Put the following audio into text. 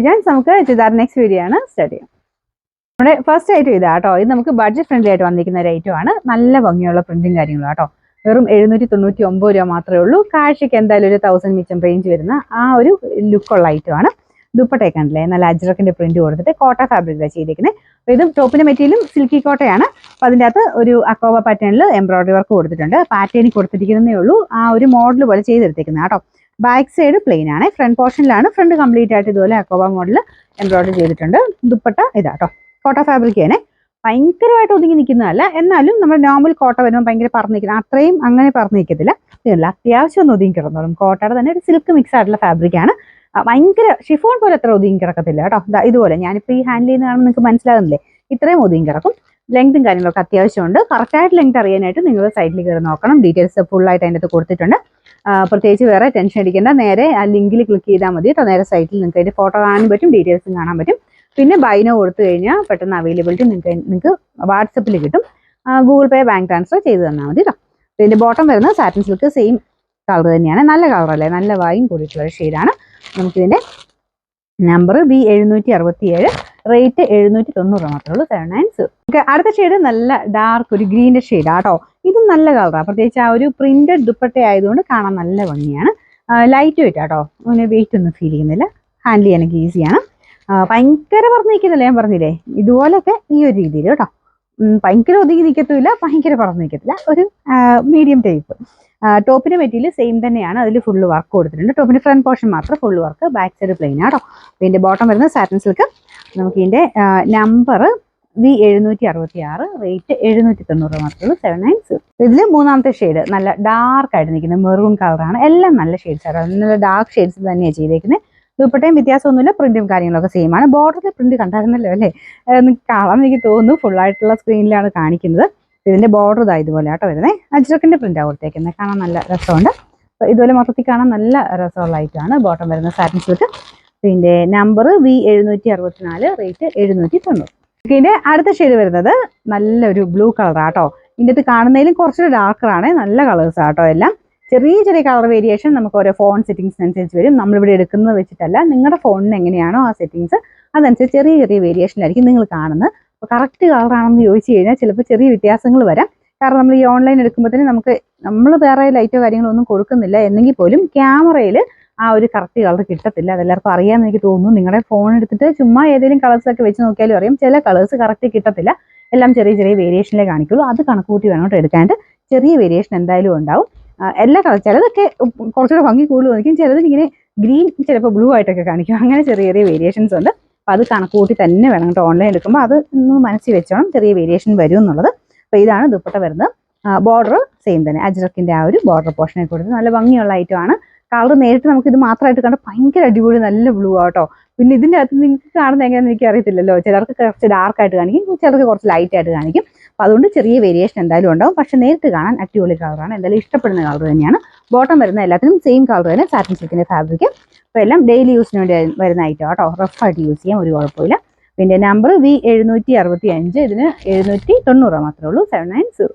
ജാൻസ്. നമുക്ക് churidar next video ആണ് start ചെയ്യാം. നമ്മുടെ ഫസ്റ്റ് ഐറ്റം ഇതാ കേട്ടോ. ഇത് നമുക്ക് ബഡ്ജറ്റ് ഫ്രണ്ട്ലി ആയിട്ട് വന്നിരിക്കുന്ന ഒരു ഐറ്റം ആണ്. നല്ല ഭംഗിയുള്ള പ്രിന്റും കാര്യങ്ങളും കേട്ടോ. വെറും 799 രൂപ മാത്രമേ ഉള്ളൂ. കാഴ്ചയ്ക്ക് എന്തായാലും ഒരു 1000 മിച്ചം റേഞ്ച് വരുന്ന ആ ഒരു ലുക്കുള്ള ഐറ്റം ആണ്. ദുപ്പട്ടയൊക്കെ ഉണ്ടല്ലേ, നല്ല അജ്രക്കിന്റെ പ്രിന്റ് കൊടുത്തിട്ട് കോട്ട ഫാബ്രിക്കിലാണ് ചെയ്തിരിക്കുന്നത്. അപ്പോൾ ഇത് ടോപ്പിന്റെ മെറ്റീരിയലും സിൽക്കി കോട്ടയാണ്. അപ്പോൾ അതിൻ്റെ അകത്ത് ഒരു അക്കോവ പാറ്റേണിൽ എംബ്രോയിഡറി വർക്ക് കൊടുത്തിട്ടുണ്ട്. പാറ്റേണിൽ കൊടുത്തിരിക്കുന്നതേ ഉള്ളൂ, ആ ഒരു മോഡൽ പോലെ ചെയ്തെടുത്തേക്കുന്നത് കേട്ടോ. ബാക്ക് സൈഡ് പ്ലെയിൻ ആണ്. ഫ്രണ്ട് പോർഷനിലാണ് ഫ്രണ്ട് കംപ്ലീറ്റ് ആയിട്ട് ഇതുപോലെ അക്കോവ മോഡൽ എംബ്രോയിഡറി ചെയ്തിട്ടുണ്ട്. ദുപ്പട്ട ഇതാട്ടോ, കോട്ട ഫാബ്രിക് തന്നെ. ഭയങ്കരമായിട്ട് ഒതുങ്ങി നിൽക്കുന്നതല്ല, എന്നാലും നമ്മുടെ നോർമൽ കോട്ട വരുമ്പോൾ ഭയങ്കര പറഞ്ഞിരിക്കുന്നത് അത്രയും അങ്ങനെ പറഞ്ഞു നിൽക്കത്തില്ല. ഇതില്ല, അത്യാവശ്യം ഒന്ന് ഒതുങ്ങി കിടന്നോളും. കോട്ടയുടെ തന്നെ ഒരു സിൽക്ക് മിക്സ് ആയിട്ടുള്ള ഫാബ്രിക്കാണ്. ഭയങ്കര ഷിഫോൺ പോലെ അത്ര ഒതുങ്ങി കിടക്കത്തില്ല കേട്ടോ. ഇതുപോലെ ഞാനിപ്പോൾ ഈ ഹാൻഡിൽ ചെയ്യുന്ന കാണുമ്പോൾ നിങ്ങൾക്ക് മനസ്സിലാകുന്നില്ലേ, ഇത്രയും ഒതുങ്ങി കിടക്കും. ലെങ്തും കാര്യങ്ങളൊക്കെ അത്യാവശ്യമുണ്ട്. കറക്റ്റായിട്ട് ലെങ്ത് അറിയാനായിട്ട് നിങ്ങൾ സൈഡിൽ കയറി നോക്കണം. ഡീറ്റെയിൽസ് ഫുള്ളായിട്ട് അതിൻ്റെ അകത്ത് കൊടുത്തിട്ടുണ്ട്. പ്രത്യേകിച്ച് വേറെ ടെൻഷൻ അടിക്കേണ്ട, നേരെ ആ ലിങ്കിൽ ക്ലിക്ക് ചെയ്താൽ മതി കേട്ടോ. നേരെ സൈറ്റിൽ നിങ്ങൾക്ക് അതിൻ്റെ ഫോട്ടോ കാണാൻ പറ്റും, ഡീറ്റെയിൽസും കാണാൻ പറ്റും. പിന്നെ ബൈനോ കൊടുത്തു കഴിഞ്ഞാൽ പെട്ടെന്ന് അവൈലബിലിറ്റി നിങ്ങൾക്ക് വാട്സപ്പിൽ കിട്ടും. ഗൂഗിൾ പേ, ബാങ്ക് ട്രാൻസ്ഫർ ചെയ്ത് തന്നാൽ മതി കേട്ടോ. ഇതിൻ്റെ ബോട്ടം വരുന്നത് സാറ്റിൻ സിൽക്ക് സെയിം കളർ തന്നെയാണ്. നല്ല കളറല്ലേ, നല്ല വൈൻ കൂടിയിട്ടുള്ള ഷെയ്ഡാണ്. നമുക്കിതിൻ്റെ നമ്പർ B767, റേറ്റ് 790 മാത്രമേ ഉള്ളൂ, 790. അടുത്ത ഷെയ്ഡ് നല്ല ഡാർക്ക് ഒരു ഗ്രീൻ്റെ ഷെയ്ഡാട്ടോ. ഇതും നല്ല കളറാണ്. പ്രത്യേകിച്ച് ആ ഒരു പ്രിന്റഡ് ദുപ്പട്ട ആയതുകൊണ്ട് കാണാൻ നല്ല ഭംഗിയാണ്. ലൈറ്റ് വെയിറ്റ് ആട്ടോ, അങ്ങനെ വെയിറ്റ് ഒന്നും ഫീൽ ചെയ്യുന്നില്ല. ഹാൻഡിൽ ചെയ്യാനൊക്കെ ഈസിയാണ്. ഭയങ്കര പറഞ്ഞു നിൽക്കുന്നില്ല, ഞാൻ പറഞ്ഞില്ലേ, ഇതുപോലൊക്കെ ഈ ഒരു രീതിയിൽ കേട്ടോ. ഭയങ്കര ഒതുങ്ങി നിൽക്കത്തുമില്ല, ഭയങ്കര പറഞ്ഞു നിൽക്കത്തില്ല, ഒരു മീഡിയം ടൈപ്പ്. ടോപ്പിന്റെ മെറ്റീരിയൽ സെയിം തന്നെയാണ്. അതിൽ ഫുള്ള് വർക്ക് കൊടുത്തിട്ടുണ്ട്. ടോപ്പിന്റെ ഫ്രണ്ട് പോർഷൻ മാത്രം full work, back side plain ആട്ടോ. ഇതിന്റെ ബോട്ടം വരുന്നത് സാറ്റിൻ സിൽക്ക്. നമുക്ക് ഇതിന്റെ നമ്പർ B766, റേറ്റ് 790 മാത്രമേ ഉള്ളൂ, 790. ഇതിൽ മൂന്നാമത്തെ ഷെയ്ഡ് നല്ല ഡാർക്ക് ആയിട്ട് നിൽക്കുന്നത് മെറൂൺ കളറാണ്. എല്ലാം നല്ല ഷെയ്ഡ്സ് ആണ്, നല്ല ഡാർക്ക് ഷെയ്ഡ്സ് തന്നെയാണ് ചെയ്തേക്കുന്നത്. ദുപ്പട്ടയും വ്യത്യാസമൊന്നുമില്ല, പ്രിന്റും കാര്യങ്ങളൊക്കെ സെയിം ആണ്. ബോർഡറിൽ പ്രിന്റ് കണ്ടായിരുന്നല്ലോ അല്ലേ, കാണാൻ എനിക്ക് തോന്നുന്നു ഫുള്ളായിട്ടുള്ള സ്ക്രീനിലാണ് കാണിക്കുന്നത്. ഇതിന്റെ ബോർഡർ ഇതാ ഇതുപോലെ ആട്ടോ വരുന്നത്. അജ്രക്കിന്റെ പ്രിന്റാണ് കൊടുത്തേക്കുന്നത്, കാണാൻ നല്ല രസമുണ്ട്. ഇതുപോലെ മൊത്തത്തിൽ കാണാൻ നല്ല രസമുള്ള ഐറ്റമാണ്. ബോട്ടം വരുന്ന സാറ്റിൻ സിൽക്ക്. ഇതിന്റെ നമ്പർ B764, റേറ്റ് 790. ഇതിന്റെ അടുത്ത ഷെയ്ഡ് വരുന്നത് നല്ലൊരു ബ്ലൂ കളറാട്ടോ. ഇതിൻ്റെ അകത്ത് കാണുന്നതിലും കുറച്ചൊരു ഡാർക്കറാണ്. നല്ല കളേഴ്സ് ആട്ടോ എല്ലാം. ചെറിയ ചെറിയ കളർ വേരിയേഷൻ നമുക്ക് ഓരോ ഫോൺ സെറ്റിംഗ്സിനനുസരിച്ച് വരും. നമ്മളിവിടെ എടുക്കുന്നത് വെച്ചിട്ടല്ല, നിങ്ങളുടെ ഫോണിന് എങ്ങനെയാണോ ആ സെറ്റിംഗ്സ് അതനുസരിച്ച് ചെറിയ ചെറിയ വേരിയേഷനിലായിരിക്കും നിങ്ങൾ കാണുന്നത്. അപ്പോൾ കറക്റ്റ് കളറാണെന്ന് ചോദിച്ചു കഴിഞ്ഞാൽ ചിലപ്പോൾ ചെറിയ വ്യത്യാസങ്ങൾ വരാം. കാരണം നമ്മൾ ഈ ഓൺലൈൻ എടുക്കുമ്പോഴത്തേനും നമ്മൾ വേറെ ലൈറ്റോ കാര്യങ്ങളോ ഒന്നും കൊടുക്കുന്നില്ല എന്നെങ്കിൽ പോലും ക്യാമറയിൽ ആ ഒരു കറക്റ്റ് കളർ കിട്ടത്തില്ല. അതെല്ലാവർക്കും അറിയാമെന്ന് എനിക്ക് തോന്നുന്നു. നിങ്ങളുടെ ഫോൺ എടുത്തിട്ട് ചുമ്മാ ഏതെങ്കിലും കളേഴ്സൊക്കെ വെച്ച് നോക്കിയാലും അറിയാം, ചില കളേഴ്സ് കറക്റ്റ് കിട്ടത്തില്ല. എല്ലാം ചെറിയ ചെറിയ വേരിയേഷനിലേ കാണിക്കുള്ളൂ. അത് കണക്കൂട്ടി വേണം എടുക്കാനായിട്ട്. ചെറിയ വേരിയേഷൻ എന്തായാലും ഉണ്ടാവും. എല്ലാ കളർ ചിലതൊക്കെ കുറച്ചുകൂടെ ഭംഗി കൂടുതൽ കാണിക്കും, ചിലതിങ്ങനെ ഗ്രീൻ ചിലപ്പോൾ ബ്ലൂ ആയിട്ടൊക്കെ കാണിക്കും. അങ്ങനെ ചെറിയ ചെറിയ വേരിയേഷൻസ് ഉണ്ട്. അപ്പോൾ അത് കണക്കൂട്ടി തന്നെ വേണം കേട്ടോ ഓൺലൈൻ എടുക്കുമ്പോൾ. അത് ഒന്ന് മനസ്സിൽ വെച്ചോണം, ചെറിയ വേരിയേഷൻ വരും എന്നുള്ളത്. അപ്പോൾ ഇതാണ് ദുപ്പട്ട വരുന്നത്. ബോർഡർ സെയിം തന്നെ, അജ്രക്കിൻ്റെ ആ ഒരു ബോർഡർ പോർഷനെ കൊടുത്ത് നല്ല ഭംഗിയുള്ള ഐറ്റമാണ്. കളർ നേരിട്ട് നമുക്ക് ഇത് മാത്രമായിട്ട് കണ്ട ഭയങ്കര അടിപൊളി നല്ല ബ്ലൂ ആട്ടോ. പിന്നെ ഇതിൻ്റെ അകത്ത് നിങ്ങൾക്ക് കാണുന്നത് എങ്ങനെയാണെന്ന് എനിക്ക് അറിയത്തില്ലല്ലോ. ചിലർക്ക് കുറച്ച് ഡാർക്കായിട്ട് കാണിക്കും, ചിലർക്ക് കുറച്ച് ലൈറ്റ് ആയിട്ട് കാണിക്കും. അപ്പോൾ അതുകൊണ്ട് ചെറിയ വേരിയേഷൻ എന്തായാലും ഉണ്ടാവും. പക്ഷേ നേരിട്ട് കാണാൻ അടിപൊളി കളറാണ്, എന്തായാലും ഇഷ്ടപ്പെടുന്ന കളർ തന്നെയാണ്. ബോട്ടം വരുന്ന എല്ലാത്തിനും സെയിം കളർ തന്നെ, സാറ്റിൻ സിൽക്കിൻ്റെ ഫാബ്രിക്. അപ്പോൾ എല്ലാം ഡെയിലി യൂസിന് വേണ്ടി വരുന്ന ഐറ്റം കേട്ടോ. റഫായിട്ട് യൂസ് ചെയ്യാം, ഒരു കുഴപ്പമില്ല. പിന്നെ നമ്പർ B765, ഇതിന് 790 മാത്രമേ ഉള്ളൂ, 790.